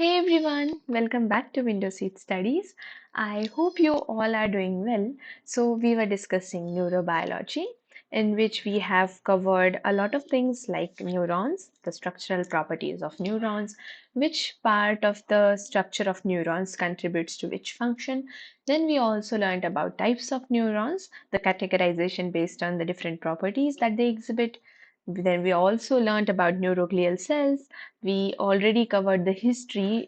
Hey everyone, welcome back to Window Seat Studies. I hope you all are doing well. So, we were discussing neurobiology, in which we have covered a lot of things like neurons, the structural properties of neurons, which part of the structure of neurons contributes to which function. Then, we also learned about types of neurons, the categorization based on the different properties that they exhibit. Then, we also learned about neuroglial cells. We already covered the history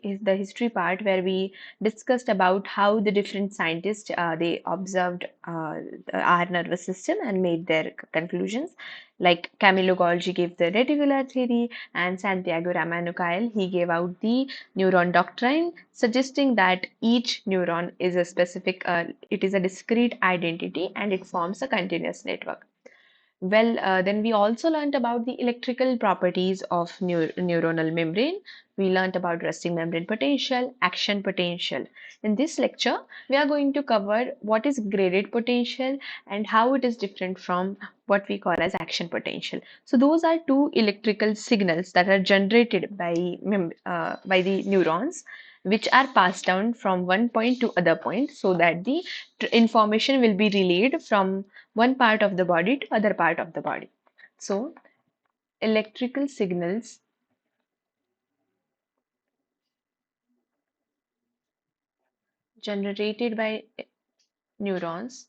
part where we discussed about how the different scientists they observed our nervous system and made their conclusions. Like Camilo Golgi gave the reticular theory, and Santiago Ramanucal he gave out the neuron doctrine, suggesting that each neuron is a specific, it is a discrete identity and it forms a continuous network. Then we also learned about the electrical properties of neuronal membrane. We learned about resting membrane potential, action potential. In this lecture, we are going to cover what is graded potential and how it is different from what we call as action potential. So those are two electrical signals that are generated by the neurons, which are passed down from one point to other point, so that the information will be relayed from one part of the body to other part of the body. So electrical signals generated by neurons,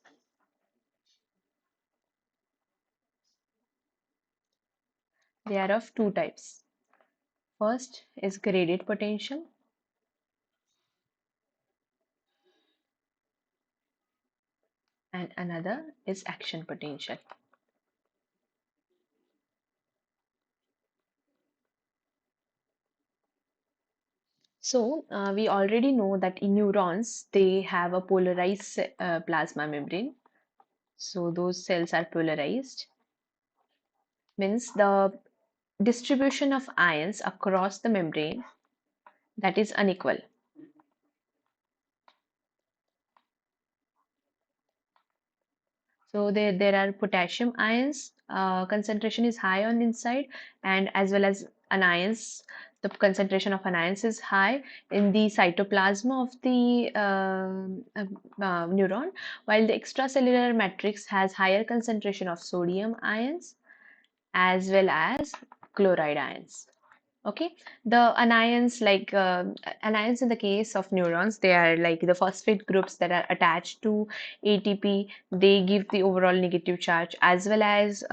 they are of two types. First is graded potential and another is action potential. So we already know that in neurons they have a polarized plasma membrane. So those cells are polarized, means the distribution of ions across the membrane, that is unequal. So there are potassium ions, concentration is high on inside, and as well as anions, the concentration of anions is high in the cytoplasm of the neuron, while the extracellular matrix has higher concentration of sodium ions as well as chloride ions. Okay, the anions, like anions in the case of neurons, they are like the phosphate groups that are attached to ATP. They give the overall negative charge, as well as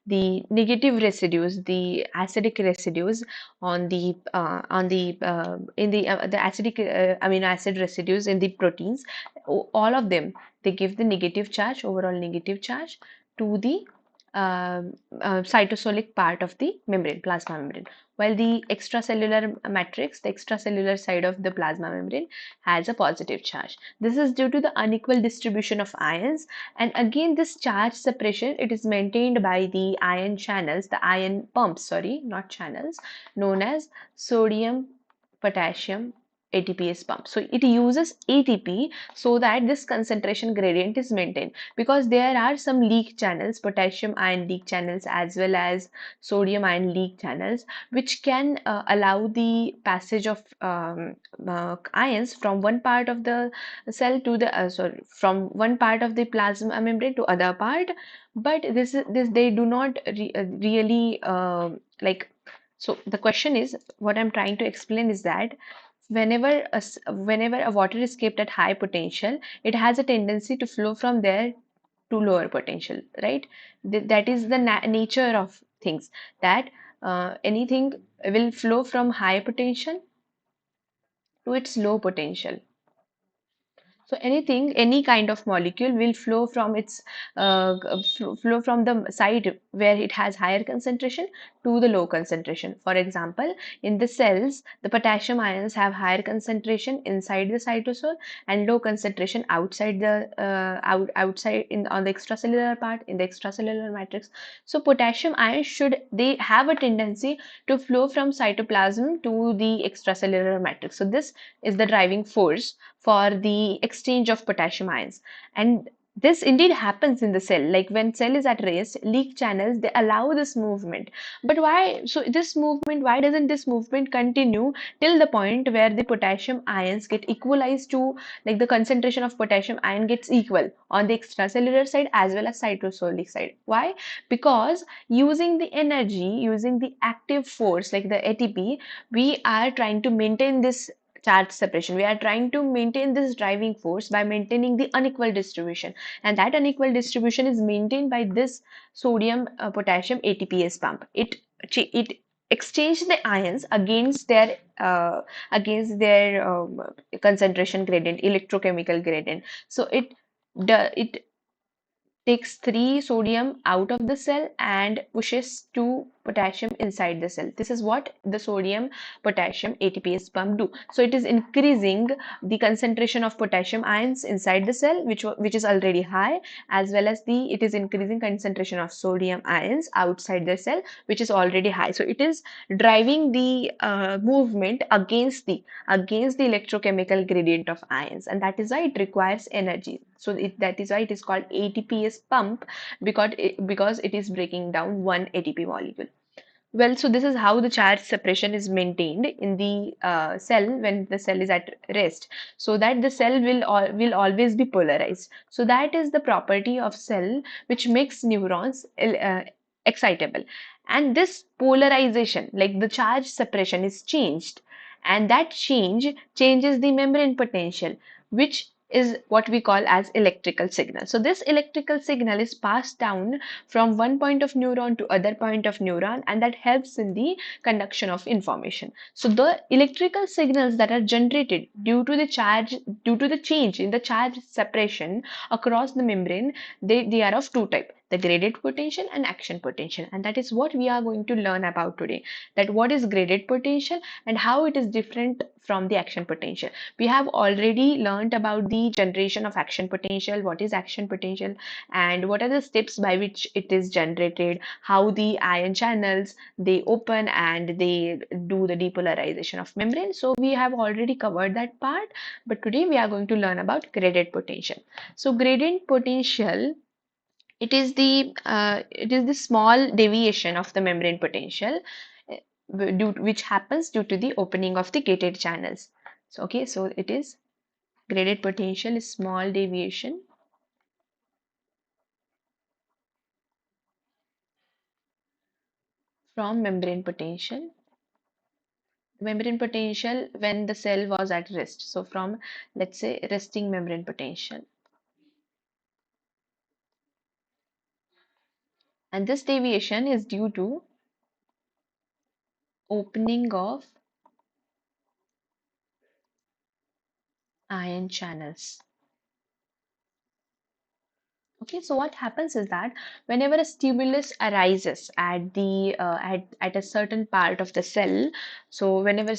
the negative residues, the acidic residues on the acidic amino acid residues in the proteins. All of them, they give the negative charge, overall negative charge to the cytosolic part of the membrane, plasma membrane, while the extracellular matrix, the extracellular side of the plasma membrane, has a positive charge. This is due to the unequal distribution of ions, and again this charge separation, it is maintained by the ion channels, the ion pumps, sorry, not channels, known as sodium potassium ATPase pump. So it uses ATP so that this concentration gradient is maintained, because there are some leak channels, potassium ion leak channels as well as sodium ion leak channels, which can allow the passage of ions from one part of the cell to the sorry, from one part of the plasma membrane to other part. But this they do not really like. So the question is, what I'm trying to explain is that whenever a water is kept at high potential, it has a tendency to flow from there to lower potential, right? That is the nature of things, that anything will flow from high potential to its low potential. So anything, any kind of molecule will flow from its flow from the side where it has higher concentration to the low concentration. For example, in the cells, the potassium ions have higher concentration inside the cytosol and low concentration outside the outside in on the extracellular part, in the extracellular matrix. So potassium ions, should they have a tendency to flow from cytoplasm to the extracellular matrix. So this is the driving force for the exchange of potassium ions. And This indeed happens in the cell. Like when cell is at rest, leak channels, they allow this movement. But why? So this movement, why doesn't this movement continue till the point where the potassium ions get equalized to, like the concentration of potassium ion gets equal on the extracellular side as well as cytosolic side? Why? Because using the energy, using the active force like the ATP, we are trying to maintain this charge separation. We are trying to maintain this driving force by maintaining the unequal distribution, and that unequal distribution is maintained by this sodium potassium ATPase pump. It exchanges the ions against their concentration gradient, electrochemical gradient. So it takes 3 sodium out of the cell and pushes 2 potassium inside the cell. This is what the sodium potassium ATPase pump do. So it is increasing the concentration of potassium ions inside the cell, which is already high, as well as it is increasing concentration of sodium ions outside the cell, which is already high. So it is driving the movement against the electrochemical gradient of ions, and that is why it requires energy. So that is why it is called ATPase pump, because it is breaking down one ATP molecule. Well, so this is how the charge separation is maintained in the cell when the cell is at rest, so that the cell will always be polarized. So that is the property of cell which makes neurons excitable. And this polarization, like the charge separation, is changed, and that changes the membrane potential, which is what we call as electrical signal. So this electrical signal is passed down from one point of neuron to other point of neuron, and that helps in the conduction of information. So the electrical signals that are generated due to the change in the charge separation across the membrane, they are of two types: the graded potential and action potential. And that is what we are going to learn about today, that what is graded potential and how it is different from the action potential. We have already learned about the generation of action potential, what is action potential, and what are the steps by which it is generated, how the ion channels they open and they do the depolarization of membrane. So we have already covered that part, but today we are going to learn about graded potential. So gradient potential, it is the small deviation of the membrane potential which happens due to the opening of the gated channels. So okay, so it is graded potential is small deviation from membrane potential when the cell was at rest. So from, let's say, resting membrane potential. And this deviation is due to opening of ion channels. Okay, so what happens is that whenever a stimulus arises at a certain part of the cell, so whenever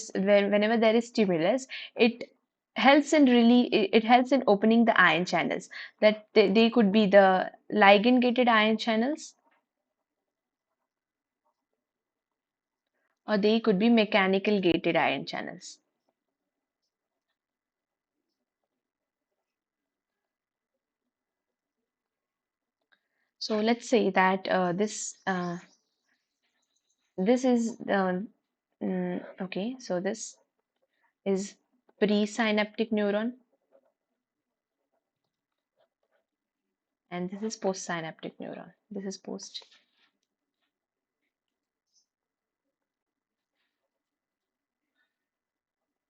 there is stimulus, it it helps in opening the ion channels. That they could be the ligand gated ion channels, or they could be mechanical gated ion channels. So let's say that this is okay. So this is presynaptic neuron, and this is postsynaptic neuron. This is post,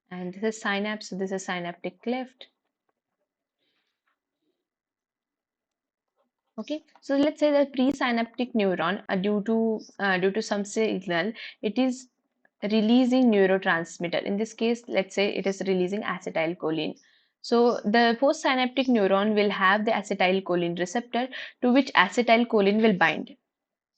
and this is synapse. So this is synaptic cleft. Okay, so let's say that presynaptic neuron, due to some signal, it is releasing neurotransmitter. In this case, let's say it is releasing acetylcholine. So the postsynaptic neuron will have the acetylcholine receptor to which acetylcholine will bind.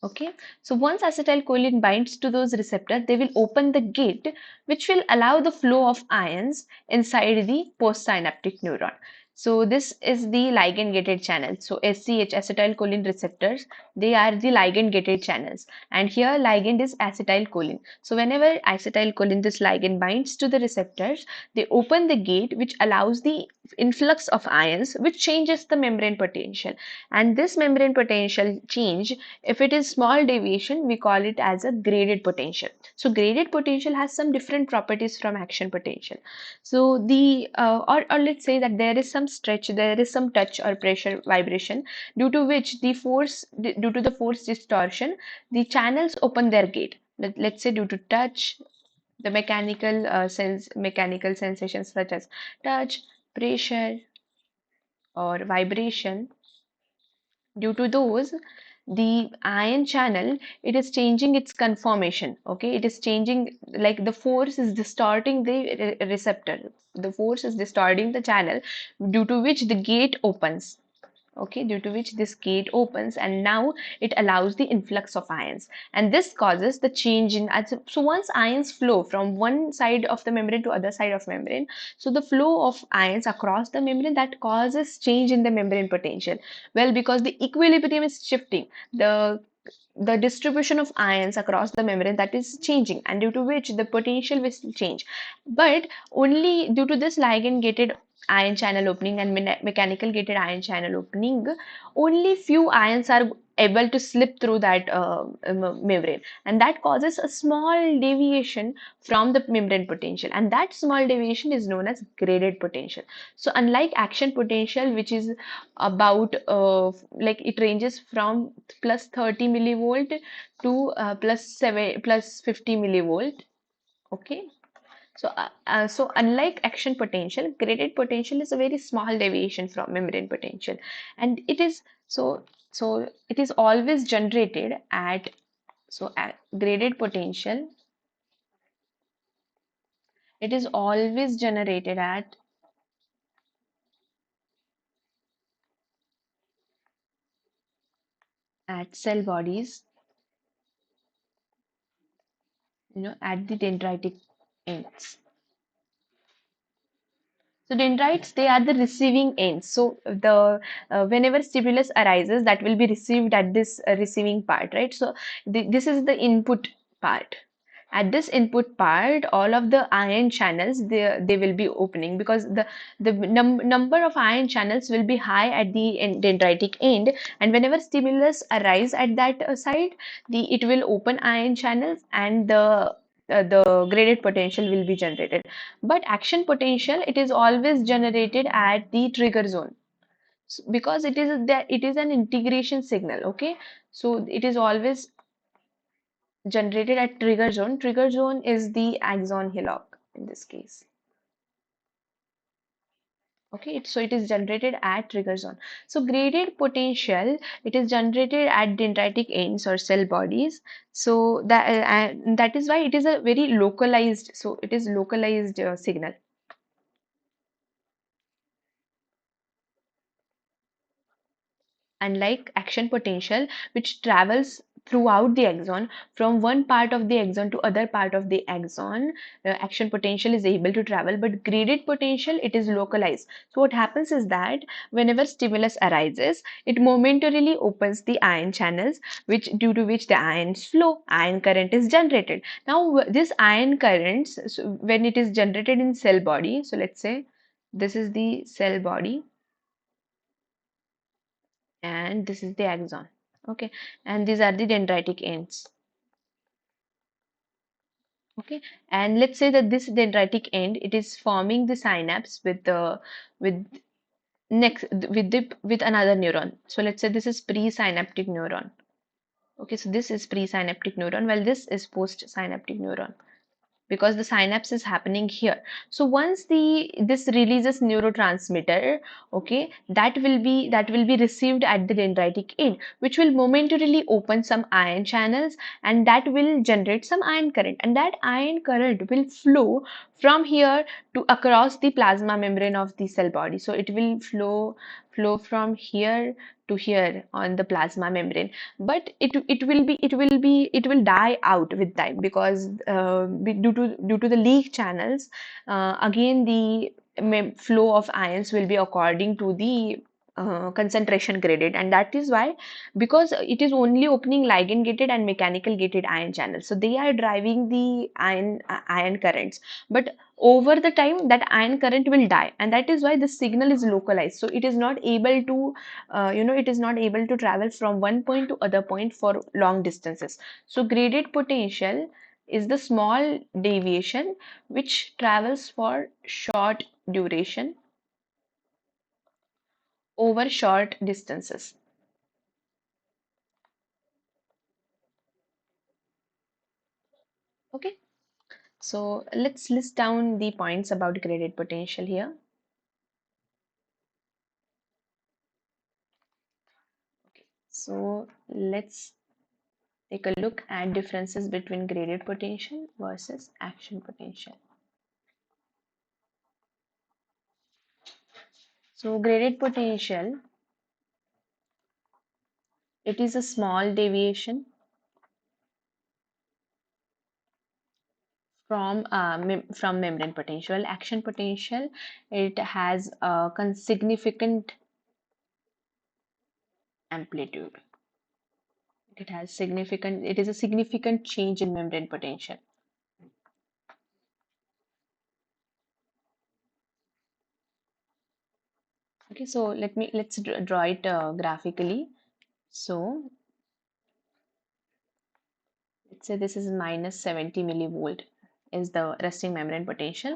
Okay, so once acetylcholine binds to those receptors, they will open the gate which will allow the flow of ions inside the postsynaptic neuron. So this is the ligand gated channel. So SCH, acetylcholine receptors, they are the ligand gated channels, and here ligand is acetylcholine. So whenever acetylcholine, this ligand, binds to the receptors, they open the gate which allows the influx of ions which changes the membrane potential, and this membrane potential change, if it is small deviation, we call it as a graded potential. So graded potential has some different properties from action potential. So the or let's say that there is some stretch, there is some touch or pressure vibration, due to which the force due to the force distortion, the channels open their gate. Let's say due to touch, the mechanical sensations such as touch, pressure, or vibration, due to those, the ion channel, it is changing its conformation. Okay, it is changing, like the force is distorting the receptor, the force is distorting the channel, due to which the gate opens. Okay, due to which this gate opens, and now it allows the influx of ions, and this causes the change in. So once ions flow from one side of the membrane to other side of membrane, so the flow of ions across the membrane, that causes change in the membrane potential. Well, because the equilibrium is shifting, the distribution of ions across the membrane, that is changing, and due to which the potential will change. But only due to this ligand gated ion channel opening and mechanical gated ion channel opening, only few ions are able to slip through that membrane, and that causes a small deviation from the membrane potential, and that small deviation is known as graded potential. So unlike action potential, which is about like it ranges from plus 30 millivolt to plus 50 millivolt. Okay, so unlike action potential, graded potential is a very small deviation from membrane potential, and it is so it is always generated at at graded potential. It is always generated at cell bodies, at the dendritic ends. So dendrites, they are the receiving ends. So the whenever stimulus arises, that will be received at this receiving part, right? So this is the input part. At this input part, all of the ion channels, they will be opening, because the number of ion channels will be high at the dendritic end, and whenever stimulus arise at that side, the it will open ion channels, and the graded potential will be generated. But action potential, it is always generated at the trigger zone, because it is an integration signal. Okay, so it is always generated at trigger zone. Trigger zone is the axon hillock in this case. Okay, so it is generated at trigger zone. So graded potential, it is generated at dendritic ends or cell bodies. So that is why it is a very localized. So it is localized signal. Unlike action potential, which travels throughout the axon, from one part of the axon to other part of the axon, action potential is able to travel, but graded potential, it is localized. So what happens is that whenever stimulus arises, it momentarily opens the ion channels, which due to which the ions flow, ion current is generated. Now this ion currents, so when it is generated in cell body, so let's say this is the cell body, and this is the axon. Okay, and these are the dendritic ends. Okay, and let's say that this dendritic end, it is forming the synapse with the with next with another neuron. So let's say this is presynaptic neuron. Okay, so this is presynaptic neuron, while this is postsynaptic neuron, because the synapse is happening here. So once this releases neurotransmitter, okay, that will be received at the dendritic end, which will momentarily open some ion channels, and that will generate some ion current, and that ion current will flow from here to across the plasma membrane of the cell body. So it will flow from here to here on the plasma membrane, but it will die out with time, because due to the leak channels, again the flow of ions will be according to the concentration gradient, and that is why, because it is only opening ligand gated and mechanical gated ion channels, so they are driving the ion currents, but over the time that ion current will die, and that is why the signal is localized, so it is not able to it is not able to travel from one point to other point for long distances. So graded potential is the small deviation which travels for short duration over short distances. Okay, so let's list down the points about graded potential here. Okay, so let's take a look at differences between graded potential versus action potential. So graded potential, it is a small deviation from membrane potential. Action potential, it has a significant amplitude. It is a significant change in membrane potential. Okay, so let's draw it graphically. So let's say this is minus 70 millivolt is the resting membrane potential.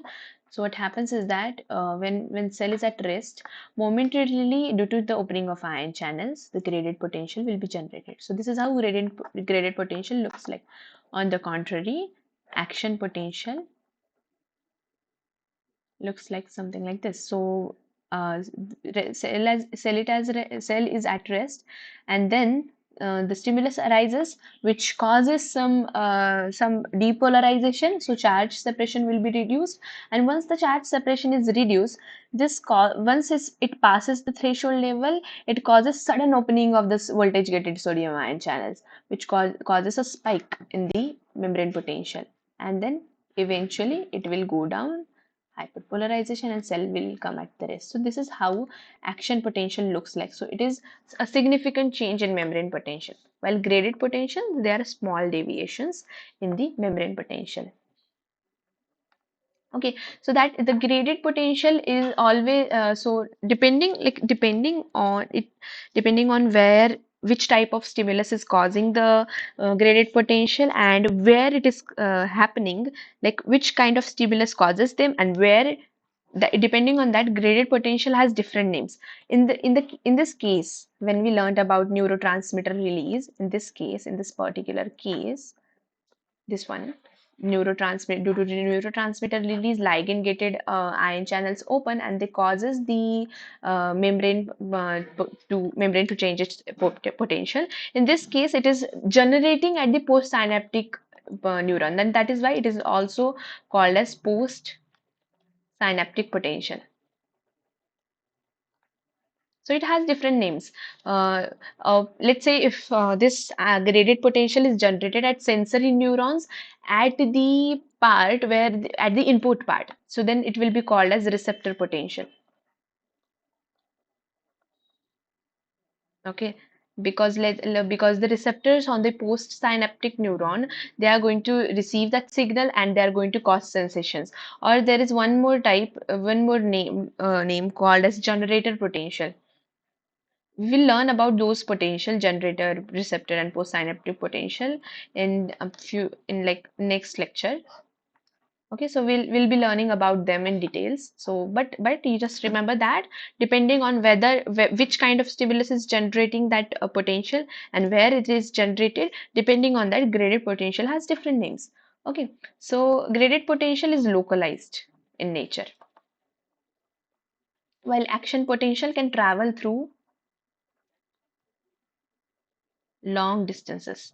So what happens is that when cell is at rest, momentarily due to the opening of ion channels, the graded potential will be generated. So this is how graded potential looks like. On the contrary, action potential looks like something like this. So cell is at rest, and then the stimulus arises, which causes some depolarization. So charge separation will be reduced, and once the charge separation is reduced, once it passes the threshold level, it causes sudden opening of this voltage gated sodium ion channels, which causes a spike in the membrane potential, and then eventually it will go down, hyperpolarization, and cell will come at the rest. So this is how action potential looks like. So it is a significant change in membrane potential. While graded potential, there are small deviations in the membrane potential. Okay, so that the graded potential is always so depending on where, which type of stimulus is causing the graded potential and where it is happening, like which kind of stimulus causes them and where, depending on that, graded potential has different names. In this case, when we learned about neurotransmitter release, in this particular case, this one, neurotransmitter, due to the neurotransmitter release, ligand gated ion channels open, and they causes the membrane to change its potential. In this case, it is generating at the postsynaptic neuron, then that is why it is also called as post synaptic potential. So it has different names. Let's say if this graded potential is generated at sensory neurons at the part where at the input part, so then it will be called as receptor potential. Okay, because the receptors on the postsynaptic neuron, they are going to receive that signal and they are going to cause sensations. Or there is one more type, one more name called as generator potential. We'll learn about those potential, generator, receptor, and postsynaptic potential in a few, in like next lecture. Okay, so we'll be learning about them in details. So but you just remember that depending on which kind of stimulus is generating that potential and where it is generated, depending on that, graded potential has different names. Okay, so graded potential is localized in nature, while action potential can travel through long distances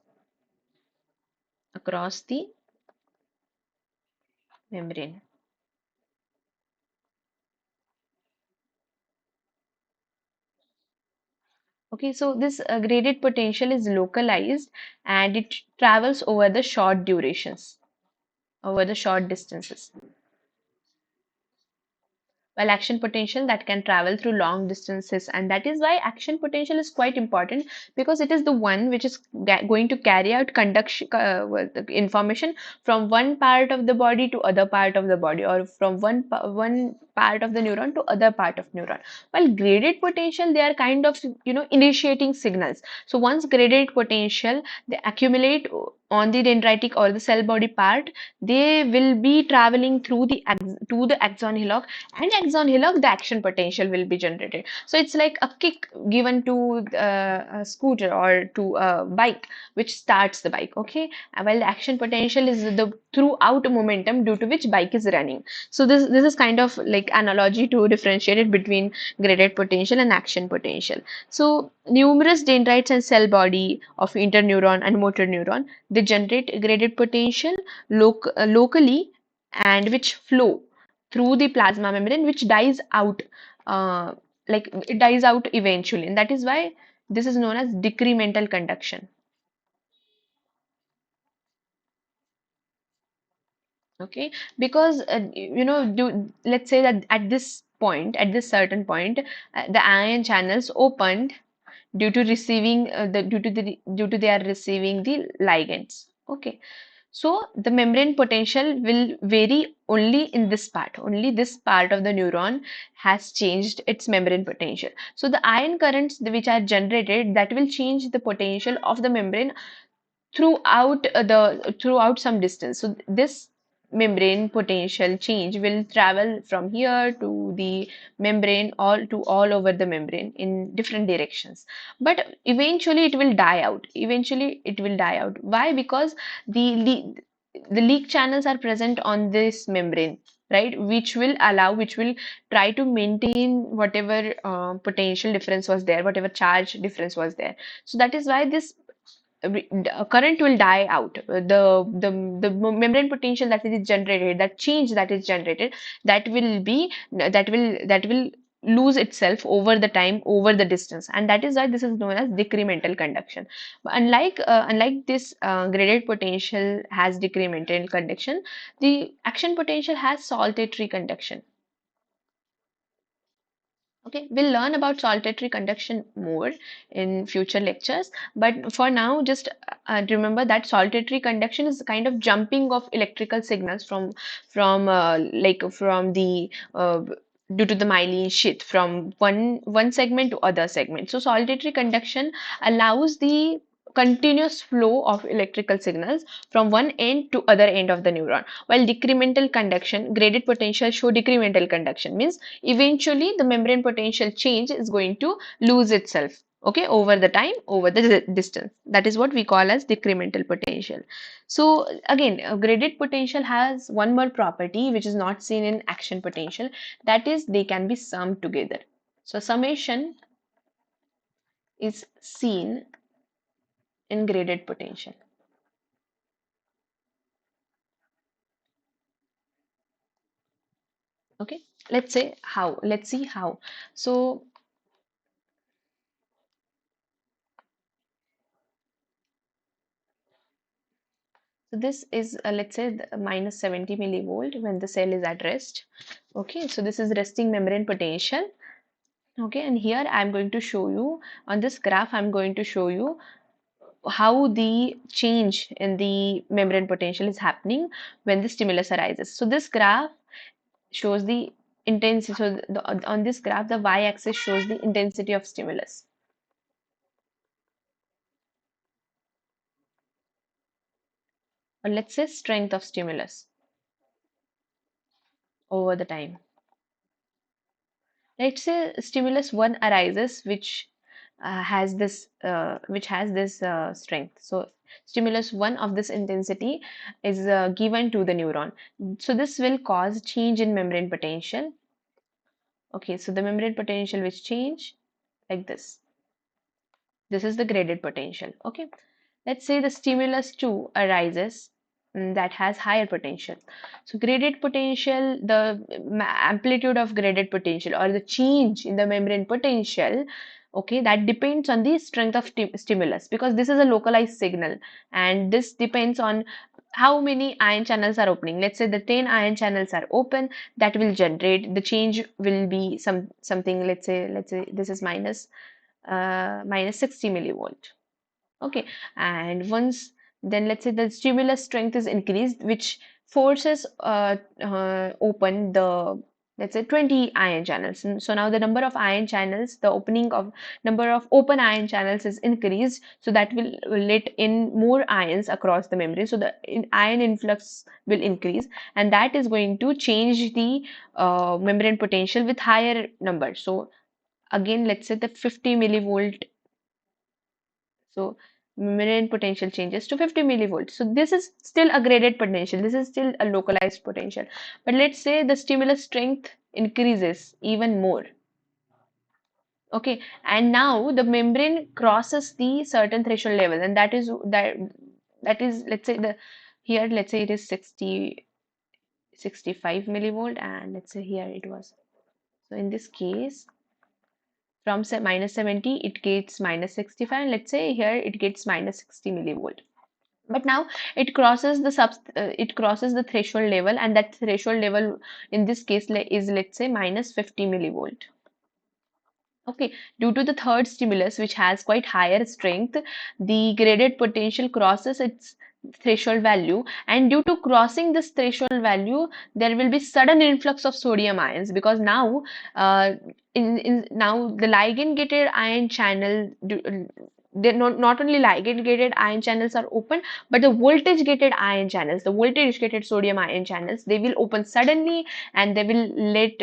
across the membrane. Okay, so this graded potential is localized and it travels over the short durations, over the short distances. while action potential that can travel through long distances. And that is why action potential is quite important, because it is the one which is going to carry out conduction information from one part of the body to other part of the body, or from one part of the neuron to other part of neuron. While graded potential, they are kind of initiating signals. So once graded potential, they accumulate on the dendritic or the cell body part, they will be traveling through to the axon hillock, and axon hillock the action potential will be generated. So it's like a kick given to a scooter or to a bike, which starts the bike. Okay, while the action potential is the throughout momentum due to which bike is running. So this is kind of like analogy to differentiate it between graded potential and action potential. So numerous dendrites and cell body of interneuron and motor neuron, they generate graded potential locally, and which flow through the plasma membrane, which dies out, uh, like it dies out eventually, and that is why this is known as decremental conduction. Okay, because let's say that at this point, at this certain point, the ion channels opened due to receiving due to they are receiving the ligands. Okay, so the membrane potential will vary only in this part. Only this part of the neuron has changed its membrane potential. So the ion currents which are generated, that will change the potential of the membrane throughout some distance. So this membrane potential change will travel from here to the membrane, all over the membrane in different directions, but eventually it will die out. Eventually it will die out. Why? Because the leak channels are present on this membrane, right, which will try to maintain whatever potential difference was there, whatever charge difference was there. So that is why this current will die out. The membrane potential that is generated, that change that is generated, that will lose itself over the time, over the distance, and that is why this is known as decremental conduction. But unlike this graded potential has decremental conduction, the action potential has saltatory conduction. Okay, we'll learn about saltatory conduction more in future lectures, but for now, just remember that saltatory conduction is kind of jumping of electrical signals from the due to the myelin sheath from one segment to other segment. So saltatory conduction allows the continuous flow of electrical signals from one end to other end of the neuron, while decremental conduction, graded potential show decremental conduction, means eventually the membrane potential change is going to lose itself, okay, over the time, over the distance. That is what we call as decremental potential. So again, graded potential has one more property which is not seen in action potential, that is they can be summed together. So summation is seen in graded potential. Okay, let's see how. So So this is let's say minus 70 millivolt when the cell is at rest. Okay, so this is resting membrane potential. Okay, and here I'm going to show you on this graph, I'm going to show you how the change in the membrane potential is happening when the stimulus arises. So this graph shows the intensity. So on this graph, the y-axis shows the intensity of stimulus, or let's say strength of stimulus over the time. Let's say stimulus 1 arises, which has this strength. So stimulus 1 of this intensity is given to the neuron. So this will cause change in membrane potential. Okay, so the membrane potential which change like this. This is the graded potential. Okay, let's say the stimulus 2 arises, that has higher potential. So graded potential, the amplitude of graded potential, or the change in the membrane potential, okay, that depends on the strength of stimulus, because this is a localized signal, and this depends on how many ion channels are opening. Let's say the 10 ion channels are open, that will generate the change will be something. Let's say this is minus 60 millivolt. Okay, and once then let's say the stimulus strength is increased, which forces open the, let's say, 20 ion channels. And so now the number of ion channels, the opening of number of open ion channels is increased, so that will let in more ions across the membrane, so the ion influx will increase, and that is going to change the membrane potential with higher number. So again, let's say the 50 millivolt, so membrane potential changes to 50 millivolts. So this is still a graded potential. This is still a localized potential. But let's say the stimulus strength increases even more. Okay, and now the membrane crosses the certain threshold level, and that is let's say the here let's say it is 65 millivolt, and let's say here it was. So in this case, from say minus 70 it gets minus 65, and let's say here it gets minus 60 millivolt. But now it crosses the threshold level, and that threshold level in this case is, let's say, minus 50 millivolt. Okay, due to the third stimulus, which has quite higher strength, the graded potential crosses its threshold value, and due to crossing this threshold value, there will be sudden influx of sodium ions, because now now the ligand gated ion channel, they're not only ligand gated ion channels are open, but the voltage gated ion channels, the voltage gated sodium ion channels, they will open suddenly, and they will let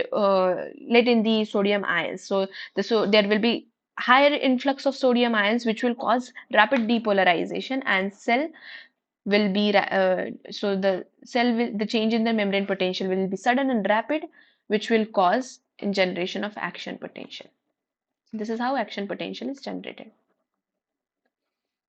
in the sodium ions. So there will be higher influx of sodium ions, which will cause rapid depolarization, and cell will be so the change in the membrane potential will be sudden and rapid, which will cause in generation of action potential. This is how action potential is generated.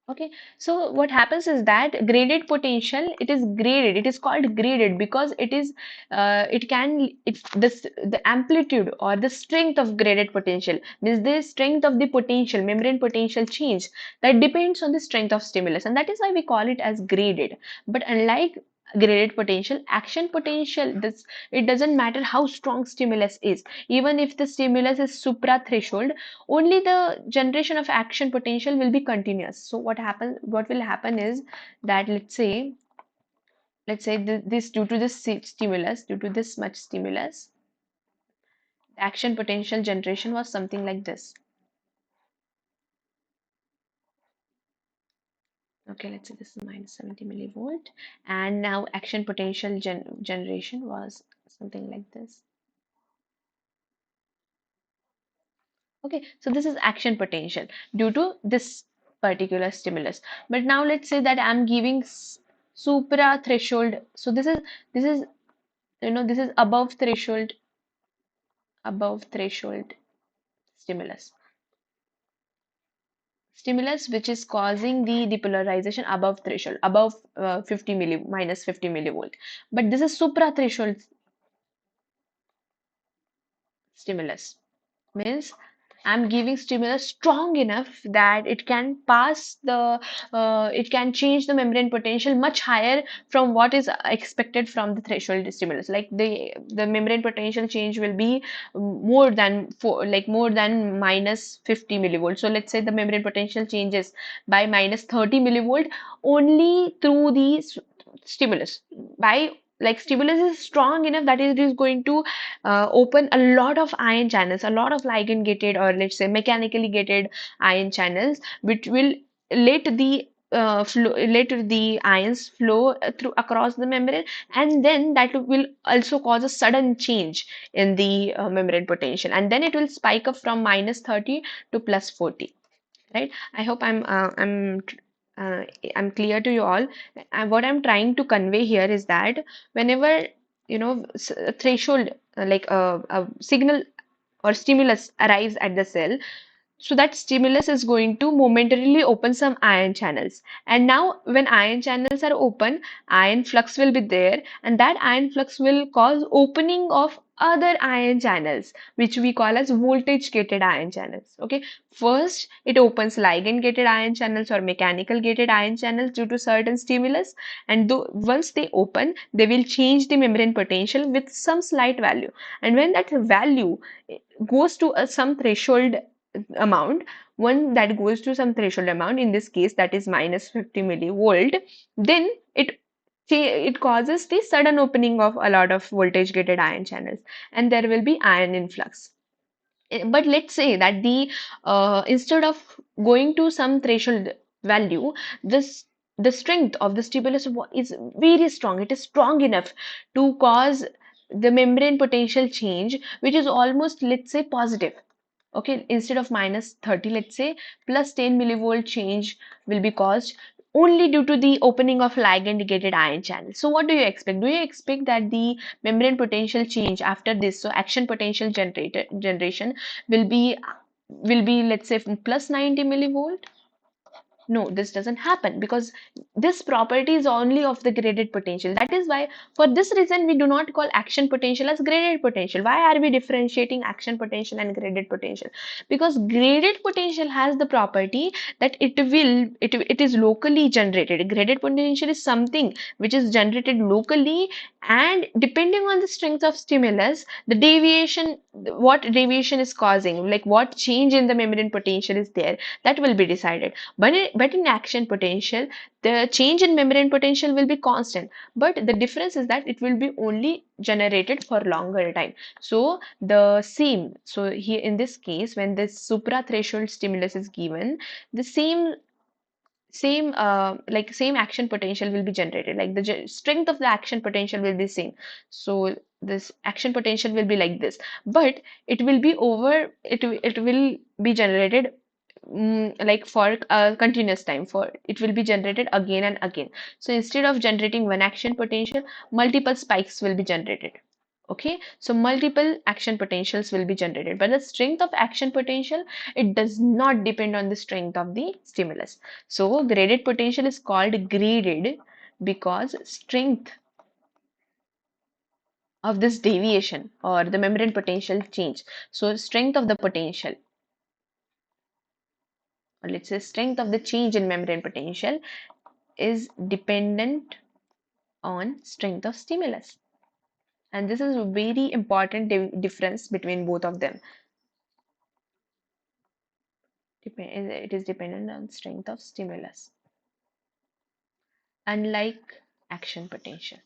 Okay, so what happens is that graded potential, it is graded. It is called graded because it's the amplitude or the strength of graded potential means the strength of the potential, membrane potential change, that depends on the strength of stimulus, and that is why we call it as graded. But unlike graded potential, action potential, this, it doesn't matter how strong stimulus is. Even if the stimulus is supra threshold, only the generation of action potential will be continuous. So what will happen is that, let's say this, due to this stimulus, due to this much stimulus, the action potential generation was something like this. Okay, let's say this is minus 70 millivolt, and now action potential generation was something like this. Okay, so this is action potential due to this particular stimulus. But now let's say that I'm giving supra threshold. So this is this is above threshold stimulus which is causing the depolarization above threshold, above 50 milli minus 50 millivolt. But this is supra threshold stimulus, means I'm giving stimulus strong enough that it can it can change the membrane potential much higher from what is expected from the threshold stimulus. Like the membrane potential change will be more than more than minus 50 millivolt. So let's say the membrane potential changes by minus 30 millivolt only through the stimulus. By like stimulus is strong enough that it is going to open a lot of ion channels, a lot of ligand gated or let's say mechanically gated ion channels, which will let the ions flow through across the membrane, and then that will also cause a sudden change in the membrane potential, and then it will spike up from minus 30 to plus 40. Right, I hope uh, I'm clear to you all. And what I'm trying to convey here is that whenever a threshold a signal or stimulus arrives at the cell, so that stimulus is going to momentarily open some ion channels, and now when ion channels are open, ion flux will be there, and that ion flux will cause opening of other ion channels, which we call as voltage gated ion channels. Okay, first it opens ligand gated ion channels or mechanical gated ion channels due to certain stimulus, and once they open, they will change the membrane potential with some slight value, and when that value goes to some threshold amount, one that goes to some threshold amount, in this case that is minus 50 millivolt, then it causes the sudden opening of a lot of voltage gated ion channels, and there will be ion influx. But let's say that instead of going to some threshold value, this the strength of the stimulus is very strong. It is strong enough to cause the membrane potential change, which is almost, let's say, positive. Okay, instead of minus 30, let's say plus 10 millivolt change will be caused only due to the opening of ligand gated ion channel. So what do you expect? Do you expect that the membrane potential change after this, so action potential generation will be, let's say, plus 90 millivolt? No, this doesn't happen, because this property is only of the graded potential. That is why, for this reason, we do not call action potential as graded potential. Why are we differentiating action potential and graded potential? Because graded potential has the property that it is locally generated. Graded potential is something which is generated locally, and depending on the strength of stimulus, the deviation, what deviation is causing, like what change in the membrane potential is there, that will be decided. But in action potential, the change in membrane potential will be constant. But the difference is that it will be only generated for longer time. So here in this case, when this supra-threshold stimulus is given, the same action potential will be generated. Like the strength of the action potential will be same. So this action potential will be like this, but it will be generated, like for a continuous time, for it will be generated again and again. So instead of generating one action potential, multiple spikes will be generated. Okay, so multiple action potentials will be generated, but the strength of action potential, it does not depend on the strength of the stimulus. So graded potential is called graded because strength of this deviation or the membrane potential change, so strength of the potential, or let's say strength of the change in membrane potential, is dependent on strength of stimulus. And this is a very important difference between both of them. It is dependent on strength of stimulus, unlike action potential.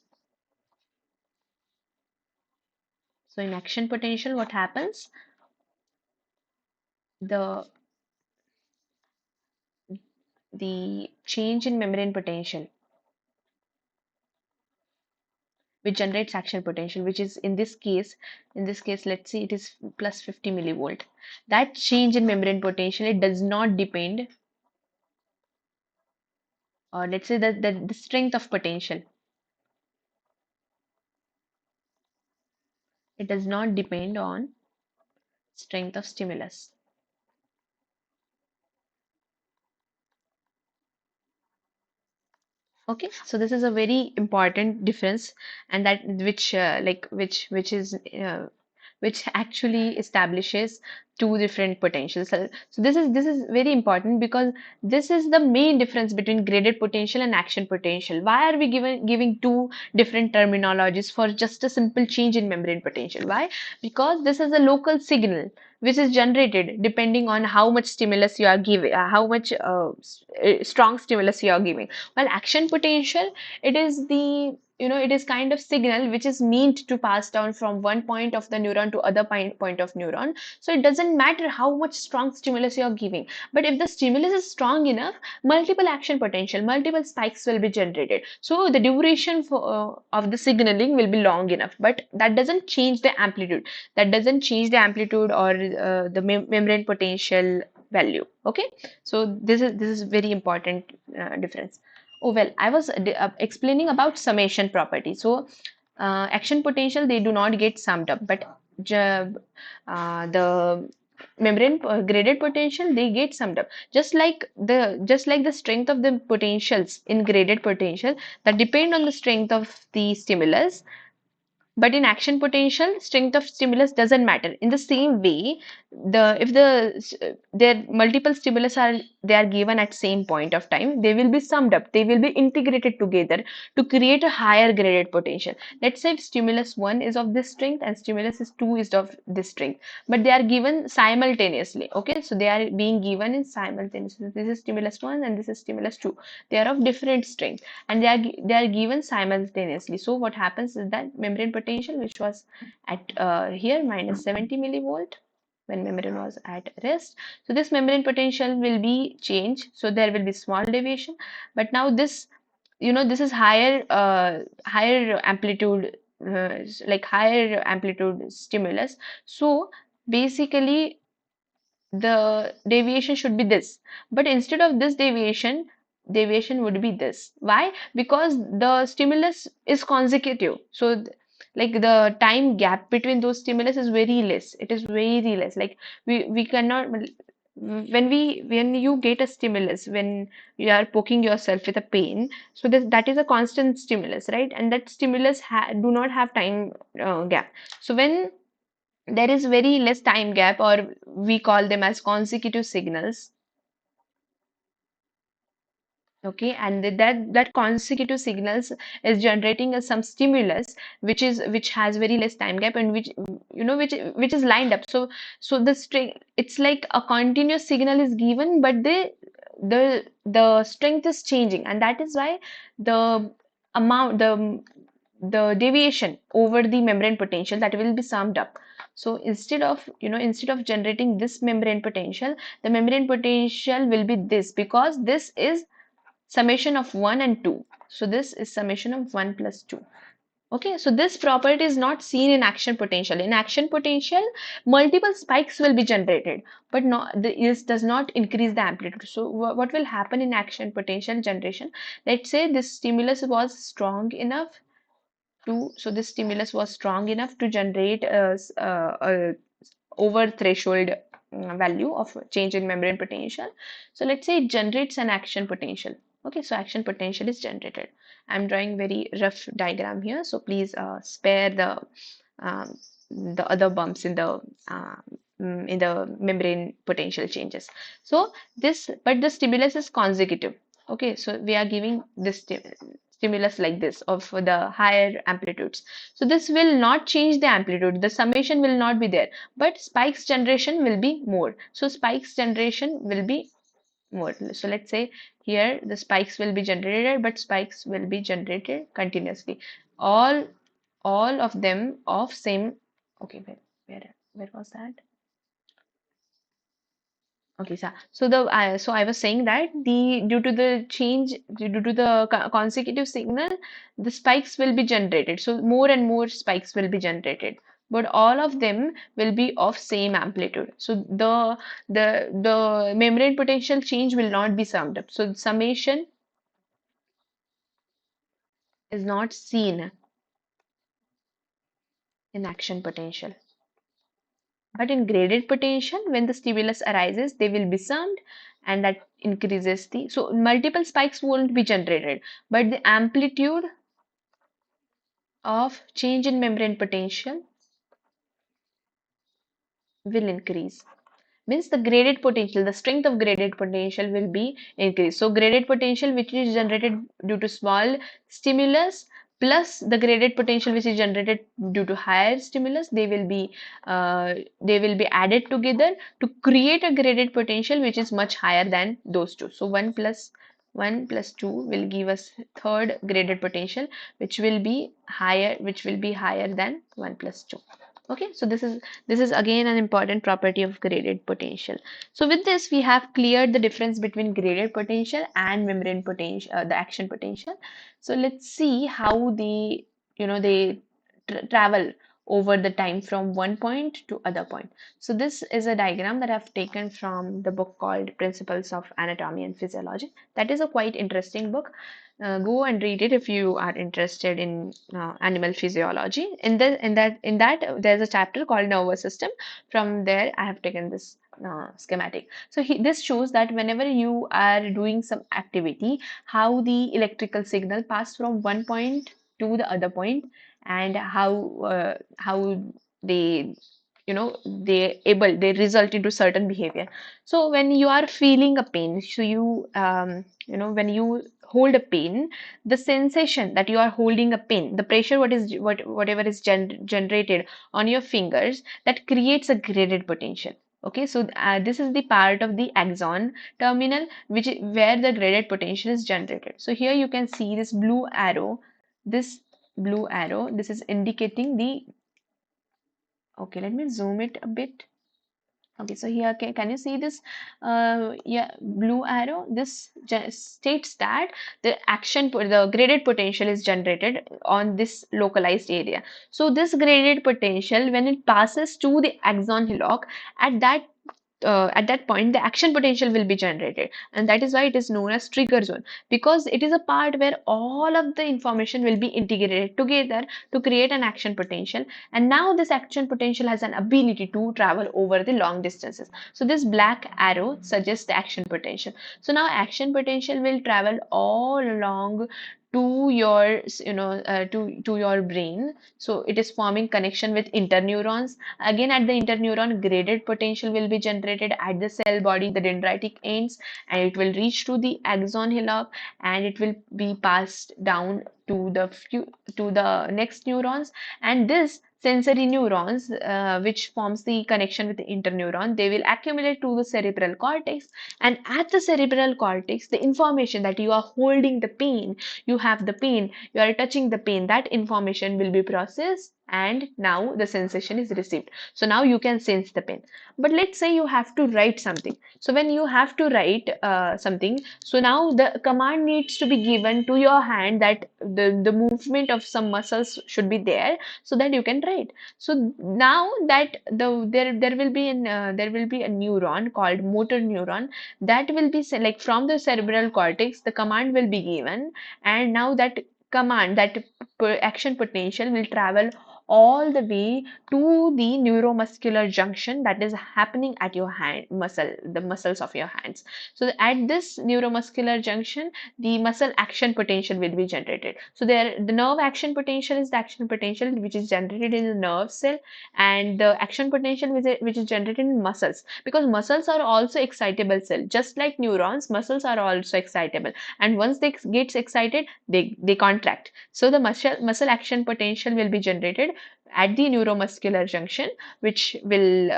So in action potential, what happens? The change in membrane potential, which generates action potential, which is in this case, let's say it is plus 50 millivolt. That change in membrane potential, it does not depend, or let's say that the strength of potential, it does not depend on strength of stimulus. Okay, so this is a very important difference, and that which which actually establishes two different potentials. So this is very important, because this is the main difference between graded potential and action potential. Why are we giving two different terminologies for just a simple change in membrane potential? Why? Because this is a local signal which is generated depending on how much stimulus you are giving, how much strong stimulus you are giving. While action potential, it is it is kind of signal which is meant to pass down from one point of the neuron to other point of neuron. So it doesn't matter how much strong stimulus you are giving, but if the stimulus is strong enough, multiple action potential, multiple spikes will be generated. So the duration of the signaling will be long enough, but that doesn't change the amplitude. That doesn't change the amplitude or the membrane potential value. Okay, so this is very important difference. Oh well, I was explaining about summation property. So action potential, they do not get summed up, but the membrane graded potential, they get summed up. Just like the strength of the potentials in graded potential, that depend on the strength of the stimulus, But in action potential, strength of stimulus doesn't matter. In the same way, if their multiple stimulus are given at same point of time, they will be summed up. They will be integrated together to create a higher graded potential. Let's say if stimulus 1 is of this strength and stimulus is 2 is of this strength, but they are given simultaneously. Okay, so they are being given in simultaneously. This is stimulus 1 and this is stimulus 2. They are of different strength and they are given simultaneously. So what happens is that membrane potential, which was at here minus 70 millivolt when membrane was at rest, so this membrane potential will be changed, so there will be small deviation. But now this, this is higher amplitude, like higher amplitude stimulus. So basically the deviation should be this, but instead of this deviation would be this. Why? Because the stimulus is consecutive, so like the time gap between those stimulus is very less. It is very less. Like we cannot, when you get a stimulus, when you are poking yourself with a pain, so that is a constant stimulus, right? And that stimulus do not have time gap. So when there is very less time gap, or we call them as consecutive signals. Okay, and that consecutive signals is generating some stimulus which has very less time gap, and which is lined up. So the string, it's like a continuous signal is given, but the strength is changing, and that is why the amount the deviation over the membrane potential, that will be summed up. So instead of generating this membrane potential, the membrane potential will be this, because this is summation of 1 and 2. So this is summation of 1 plus 2. Okay, so this property is not seen in action potential. In action potential, multiple spikes will be generated, but this does not increase the amplitude. So what will happen in action potential generation? Let's say this stimulus was strong enough so this stimulus was strong enough to generate a over threshold value of change in membrane potential. So let's say it generates an action potential. Okay, so action potential is generated. I'm drawing very rough diagram here, so please spare um, the other bumps uh, in the membrane potential changes. So but the stimulus is consecutive. Okay, so we are giving this stimulus like this of the higher amplitudes. So this will not change the amplitude. The summation will not be there, but spikes generation will be more. So spikes generation will be more. So let's say here the spikes will be generated, but spikes will be generated continuously. All all of them of same. Okay, where was that? Okay, so I was saying that the due to the change due to the consecutive signal, the spikes will be generated. So more and more spikes will be generated, but all of them will be of same amplitude. So the membrane potential change will not be summed up. So summation is not seen in action potential. But in graded potential, when the stimulus arises, they will be summed, and that increases so multiple spikes won't be generated, but the amplitude of change in membrane potential will increase. Means the graded potential, the strength of graded potential will be increased. So graded potential which is generated due to small stimulus plus the graded potential which is generated due to higher stimulus, they will be added together to create a graded potential which is much higher than those two. So 1 plus 2 will give us third graded potential which will be higher than 1 plus 2. Okay, so this is again an important property of graded potential. So with this we have cleared the difference between graded potential and membrane potential, the action potential. So let's see how they travel over the time from one point to other point. So this is a diagram that I've taken from the book called Principles of Anatomy and Physiology. That is a quite interesting book. Go and read it if you are interested in animal physiology. In that there's a chapter called nervous system. From there I have taken this schematic. So this shows that whenever you are doing some activity, how the electrical signal pass from one point to the other point, and how they they result into certain behavior. So when you are feeling a pain, so when you hold a pain, the sensation that you are holding a pin, the pressure whatever is generated on your fingers, that creates a graded potential. Okay, so this is the part of the axon terminal where the graded potential is generated. So here you can see this blue arrow. This blue arrow, this is indicating the, okay, let me zoom it a bit. Okay, so here can you see this yeah, blue arrow? This states that the graded potential is generated on this localized area. So this graded potential, when it passes to the axon hillock, at that point the action potential will be generated, and that is why it is known as trigger zone, because it is a part where all of the information will be integrated together to create an action potential. And now this action potential has an ability to travel over the long distances. So this black arrow suggests the action potential. So now action potential will travel all along to your to your brain. So it is forming connection with interneurons. Again, at the interneuron, graded potential will be generated at the cell body, the dendritic ends, and it will reach to the axon hillock, and it will be passed down to the next neurons. And this sensory neurons, which forms the connection with the interneuron, they will accumulate to the cerebral cortex. And at the cerebral cortex, the information that you are holding the pain, you have the pain, you are touching the pain, that information will be processed, and now the sensation is received. So now you can sense the pain. But let's say you have to write something. So when you have to write something, so now the command needs to be given to your hand, that the movement of some muscles should be there so that you can write. So now that there will be a neuron called motor neuron that will be like from the cerebral cortex, the command will be given, and now that command, that action potential will travel all the way to the neuromuscular junction that is happening at your hand muscle, the muscles of your hands. So at this neuromuscular junction, the muscle action potential will be generated. So there, the nerve action potential is the action potential which is generated in the nerve cell, and the action potential which is generated in muscles, because muscles are also excitable cell. Just like neurons, muscles are also excitable, and once they gets excited, they contract. So the muscle action potential will be generated at the neuromuscular junction, which will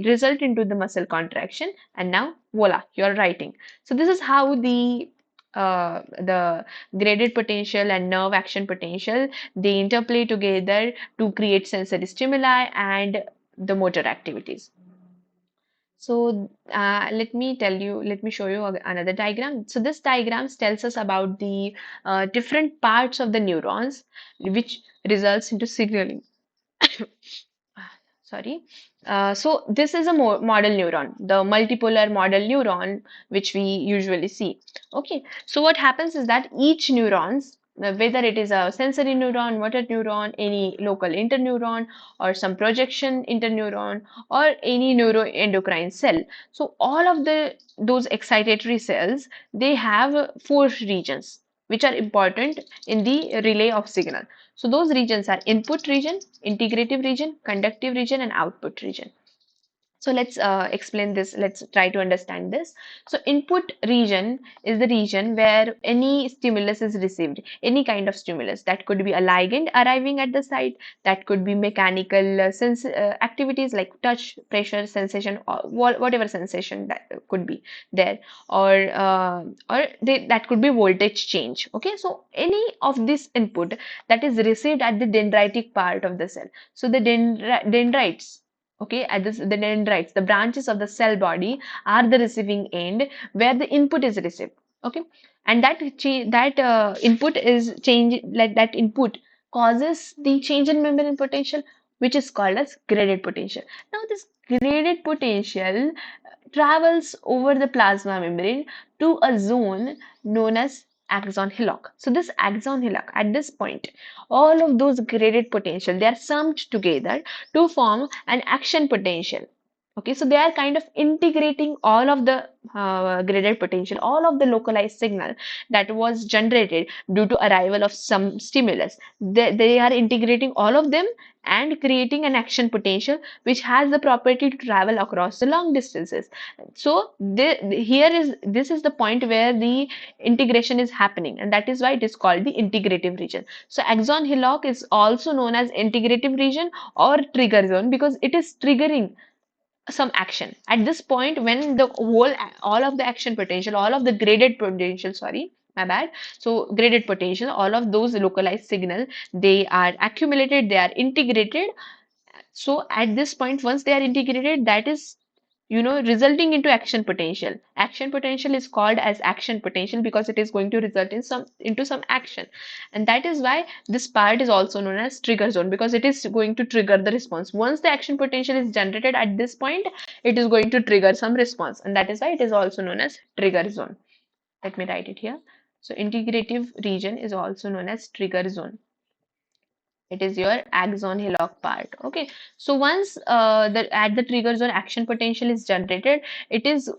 result into the muscle contraction, and now voila, you're writing. So this is how the graded potential and nerve action potential, they interplay together to create sensory stimuli and the motor activities. So let me show you another diagram. So this diagram tells us about the different parts of the neurons, which results into signaling. Sorry. So this is a model neuron, the multipolar model neuron, which we usually see. Okay. So what happens is that each neurons, whether it is a sensory neuron, motor neuron, any local interneuron, or some projection interneuron, or any neuroendocrine cell. So all of those excitatory cells, they have four regions which are important in the relay of signal. So those regions are input region, integrative region, conductive region, and output region. So let's explain this. Let's try to understand this. So input region is the region where any stimulus is received, any kind of stimulus. That could be a ligand arriving at the site. That could be mechanical activities like touch, pressure, sensation, or whatever sensation that could be there, that could be voltage change. Okay, so any of this input that is received at the dendritic part of the cell. So the dendrites, okay, at this, the dendrites, the branches of the cell body, are the receiving end where the input is received. Okay, and that input is change, like that input causes the change in membrane potential, which is called as graded potential. Now this graded potential travels over the plasma membrane to a zone known as axon hillock. So this axon hillock, at this point, all of those graded potential, they are summed together to form an action potential. Okay, so they are kind of integrating all of the graded potential, all of the localized signal that was generated due to arrival of some stimulus. They are integrating all of them and creating an action potential which has the property to travel across the long distances. So this is the point where the integration is happening, and that is why it is called the integrative region. So axon hillock is also known as integrative region or trigger zone because it is triggering some action at this point when the whole all of the action potential, all of the graded potential, sorry, my bad, so graded potential, all of those localized signal, they are accumulated, they are integrated. So at this point, once they are integrated, that is, resulting into action potential. Action potential is called as action potential because it is going to result in some action, and that is why this part is also known as trigger zone, because it is going to trigger the response. Once the action potential is generated at this point, it is going to trigger some response, and that is why it is also known as trigger zone. Let me write it here. So integrative region is also known as trigger zone. It is your axon hillock part. Okay, so once at the trigger zone action potential is generated, it is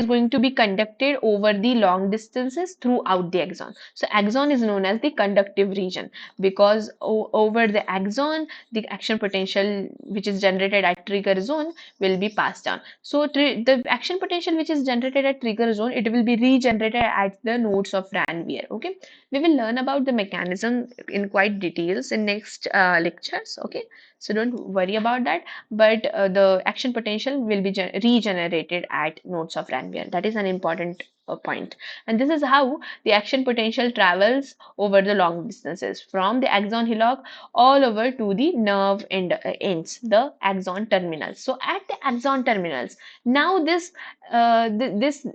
going to be conducted over the long distances throughout the axon. So axon is known as the conductive region because over the axon the action potential which is generated at trigger zone will be passed down. So the action potential which is generated at trigger zone, it will be regenerated at the nodes of Ranvier. Okay, we will learn about the mechanism in quite details in next lectures. Okay, so don't worry about that. But the action potential will be regenerated at nodes of Ranvier. That is an important point. And this is how the action potential travels over the long distances from the axon hillock all over to the nerve ends, the axon terminals. So at the axon terminals, now this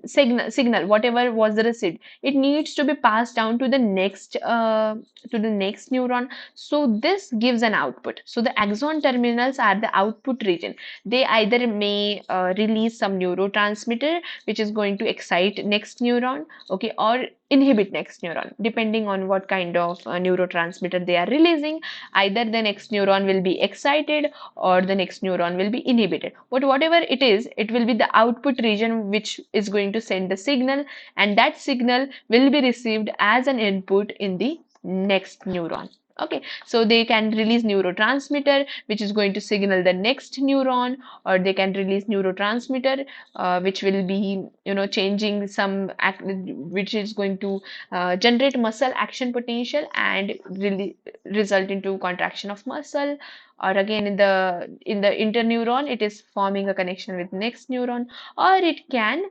signal, whatever was received, it needs to be passed down to the next neuron. So this gives an output. So the axon terminals are the output region. They either may release some neurotransmitter which is going to excite next neuron, okay, or inhibit next neuron, depending on what kind of neurotransmitter they are releasing. Either the next neuron will be excited or the next neuron will be inhibited, but whatever it is, it will be the output region which is going to send the signal, and that signal will be received as an input in the next neuron. Okay, so they can release neurotransmitter which is going to signal the next neuron, or they can release neurotransmitter which will be, changing some which is going to generate muscle action potential and really result into contraction of muscle. Or again, in the interneuron, it is forming a connection with next neuron, or it can,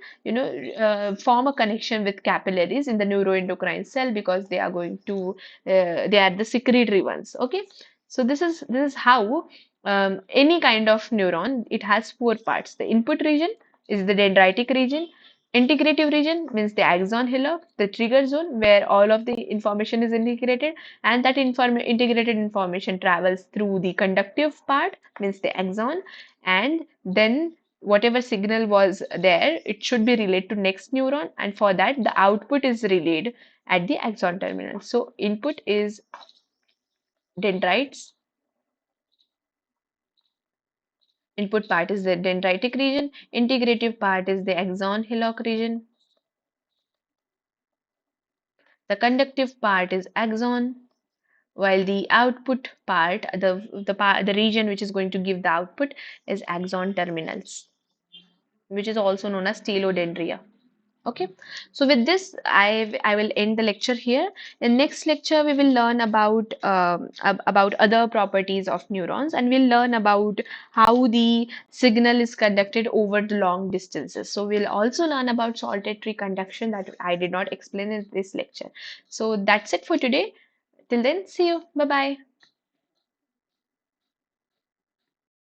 form a connection with capillaries in the neuroendocrine cell because they are going to they are the secretory ones. Okay, so this is how any kind of neuron, it has four parts. The input region is the dendritic region. Integrative region means the axon hillock, the trigger zone where all of the information is integrated, and that integrated information travels through the conductive part, means the axon, and then whatever signal was there, it should be relayed to next neuron, and for that the output is relayed at the axon terminal. So input is dendrites, input part is the dendritic region, integrative part is the axon hillock region, the conductive part is axon, while the output part, the region which is going to give the output is axon terminals, which is also known as telodendria. Okay, so with this, I will end the lecture here. In next lecture, we will learn about other properties of neurons, and we'll learn about how the signal is conducted over the long distances. So we'll also learn about saltatory conduction that I did not explain in this lecture. So that's it for today. Till then, see you. Bye bye.